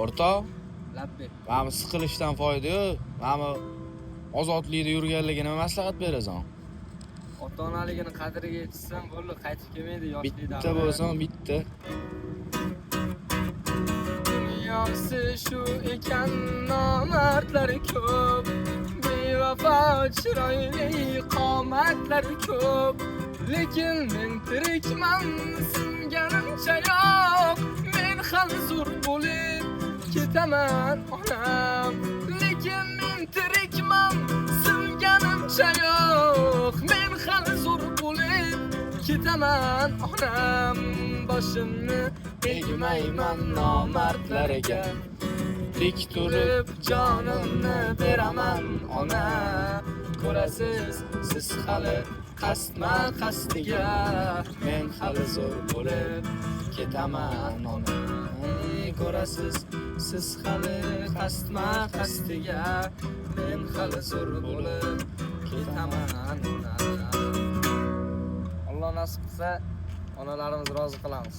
O'rtoq, Labbi. mana siqilishdan foyda yo'q. Mana ozodlikda yurganligini maslahat berasan. Ota-onaligini qadriga yetishsam bo'ldi, qaytib kelmaydi yoshlikda. Bitta bo'lsang bitta. Dunyosi shu ekan, nomardlari ko'p. Bevafo chiroyli qomatlari ko'p. Lekin men tirikman, singanimcha yo'q. Men hali zo'r bo'lib ketaman onam. Lekin men tirikman, singanimcha yo'q. Men hali zo'r bo'lib ketaman onam. Boshimni egmayman nomardlarga. Dik turib jonimni beraman ona. Ko'rasiz, siz hali qasdma qasdiga. Men hali zo'r bo'lib ketaman ona. Ko'rasiz, siz hali qasdma qasdiga. Men hali zo'r bo'lib ketaman ona. Alloh nasib qilsa, onalarimizni rozi qilamiz.